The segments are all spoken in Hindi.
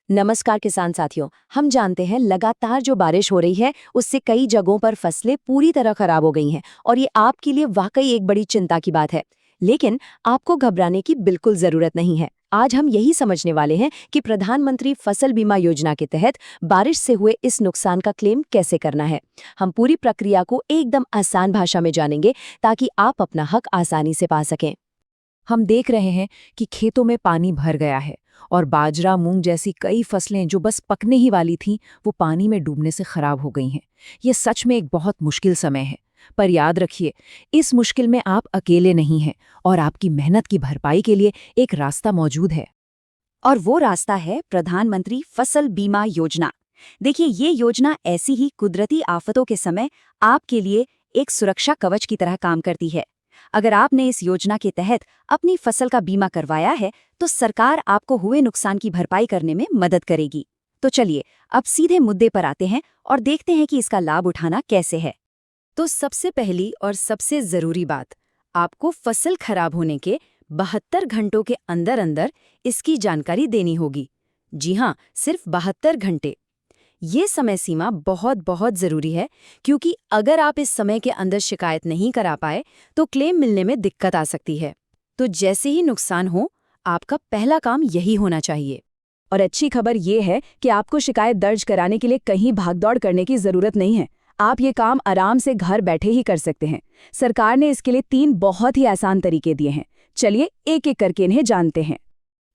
नमस्कार किसान साथियों। हम जानते हैं लगातार जो बारिश हो रही है उससे कई जगहों पर फसलें पूरी तरह खराब हो गई हैं और ये आपके लिए वाकई एक बड़ी चिंता की बात है। लेकिन आपको घबराने की बिल्कुल जरूरत नहीं है। आज हम यही समझने वाले हैं कि प्रधानमंत्री फसल बीमा योजना के तहत बारिश से हुए इस नुकसान का क्लेम कैसे करना है। हम पूरी प्रक्रिया को एकदम आसान भाषा में जानेंगे ताकि आप अपना हक आसानी से पा सकें। हम देख रहे हैं कि खेतों में पानी भर गया है और बाजरा, मूंग जैसी कई फसलें जो बस पकने ही वाली थीं, वो पानी में डूबने से खराब हो गई हैं। ये सच में एक बहुत मुश्किल समय है। पर याद रखिए, इस मुश्किल में आप अकेले नहीं हैं और आपकी मेहनत की भरपाई के लिए एक रास्ता मौजूद है। और वो रास्ता है प्रधानमंत्री फसल बीमा योजना। देखिए, ये योजना ऐसी ही कुदरती आफतों के समय आपके लिए एक सुरक्षा कवच की तरह काम करती है। अगर आपने इस योजना के तहत अपनी फसल का बीमा करवाया है, तो सरकार आपको हुए नुकसान की भरपाई करने में मदद करेगी। तो चलिए, अब सीधे मुद्दे पर आते हैं और देखते हैं कि इसका लाभ उठाना कैसे है। तो सबसे पहली और सबसे जरूरी बात, आपको फसल खराब होने के 72 घंटों के अंदर अंदर इसकी जानकारी देनी होगी। जी हाँ, सिर्फ 72 घंटे। ये समय सीमा बहुत बहुत ज़रूरी है, क्योंकि अगर आप इस समय के अंदर शिकायत नहीं करा पाए तो क्लेम मिलने में दिक्कत आ सकती है। तो जैसे ही नुकसान हो, आपका पहला काम यही होना चाहिए। और अच्छी खबर ये है कि आपको शिकायत दर्ज कराने के लिए कहीं भागदौड़ करने की ज़रूरत नहीं है। आप ये काम आराम से घर बैठे ही कर सकते हैं। सरकार ने इसके लिए 3 बहुत ही आसान तरीके दिए हैं। चलिए एक एक करके इन्हें जानते हैं।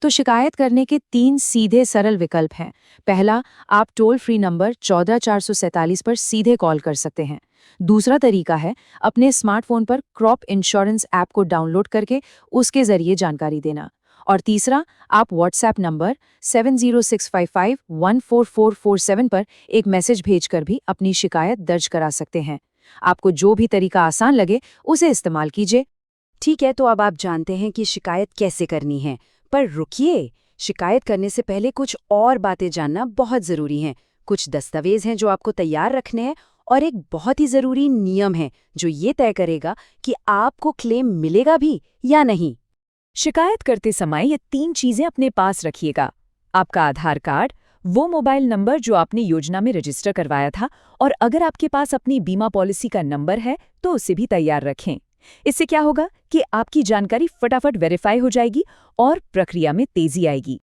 तो शिकायत करने के 3 सीधे सरल विकल्प हैं। पहला, आप टोल फ्री नंबर 14447 पर सीधे कॉल कर सकते हैं। दूसरा तरीका है अपने स्मार्टफोन पर क्रॉप इंश्योरेंस ऐप को डाउनलोड करके उसके जरिए जानकारी देना। और तीसरा, आप व्हाट्सएप नंबर 7065514447 पर एक मैसेज भेजकर भी अपनी शिकायत दर्ज करा सकते हैं। आपको जो भी तरीका आसान लगे उसे इस्तेमाल कीजिए। ठीक है, तो अब आप जानते हैं कि शिकायत कैसे करनी है। पर रुकिए, शिकायत करने से पहले कुछ और बातें जानना बहुत ज़रूरी हैं। कुछ दस्तावेज हैं जो आपको तैयार रखने हैं, और एक बहुत ही ज़रूरी नियम है जो ये तय करेगा कि आपको क्लेम मिलेगा भी या नहीं। शिकायत करते समय ये 3 चीज़ें अपने पास रखिएगा। आपका आधार कार्ड, वो मोबाइल नंबर जो आपने योजना में रजिस्टर करवाया था, और अगर आपके पास अपनी बीमा पॉलिसी का नंबर है तो उसे भी तैयार रखें। इससे क्या होगा कि आपकी जानकारी फटाफट वेरीफाई हो जाएगी और प्रक्रिया में तेजी आएगी।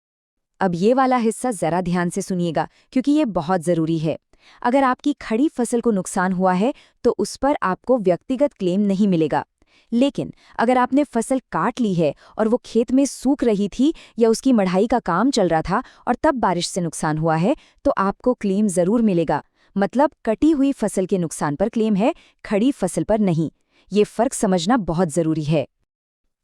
अब ये वाला हिस्सा ज़रा ध्यान से सुनिएगा, क्योंकि ये बहुत ज़रूरी है। अगर आपकी खड़ी फसल को नुकसान हुआ है तो उस पर आपको व्यक्तिगत क्लेम नहीं मिलेगा। लेकिन अगर आपने फसल काट ली है और वो खेत में सूख रही थी या उसकी मढ़ाई का काम चल रहा था और तब बारिश से नुकसान हुआ है, तो आपको क्लेम ज़रूर मिलेगा। मतलब कटी हुई फसल के नुकसान पर क्लेम है, खड़ी फसल पर नहीं। ये फ़र्क समझना बहुत ज़रूरी है।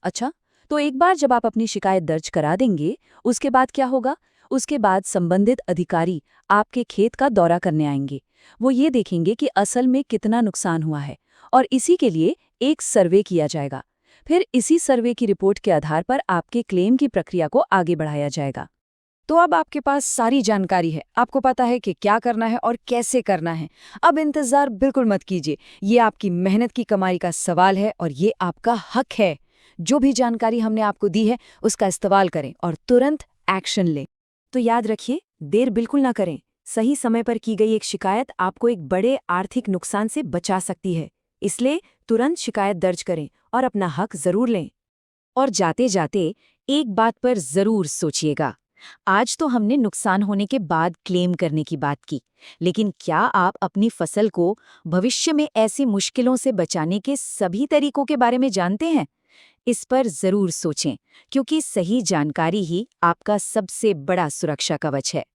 अच्छा, तो एक बार जब आप अपनी शिकायत दर्ज करा देंगे, उसके बाद क्या होगा? उसके बाद संबंधित अधिकारी आपके खेत का दौरा करने आएंगे। वो ये देखेंगे कि असल में कितना नुकसान हुआ है और इसी के लिए एक सर्वे किया जाएगा। फिर इसी सर्वे की रिपोर्ट के आधार पर आपके क्लेम की प्रक्रिया को आगे बढ़ाया जाएगा। तो अब आपके पास सारी जानकारी है, आपको पता है कि क्या करना है और कैसे करना है। अब इंतज़ार बिल्कुल मत कीजिए। ये आपकी मेहनत की कमाई का सवाल है और ये आपका हक है। जो भी जानकारी हमने आपको दी है उसका इस्तेमाल करें और तुरंत एक्शन लें। तो याद रखिए, देर बिल्कुल ना करें। सही समय पर की गई एक शिकायत आपको एक बड़े आर्थिक नुकसान से बचा सकती है। इसलिए तुरंत शिकायत दर्ज करें और अपना हक ज़रूर लें। और जाते जाते एक बात पर ज़रूर सोचिएगा। आज तो हमने नुकसान होने के बाद क्लेम करने की बात की, लेकिन क्या आप अपनी फसल को भविष्य में ऐसी मुश्किलों से बचाने के सभी तरीकों के बारे में जानते हैं? इस पर ज़रूर सोचें, क्योंकि सही जानकारी ही आपका सबसे बड़ा सुरक्षा कवच है।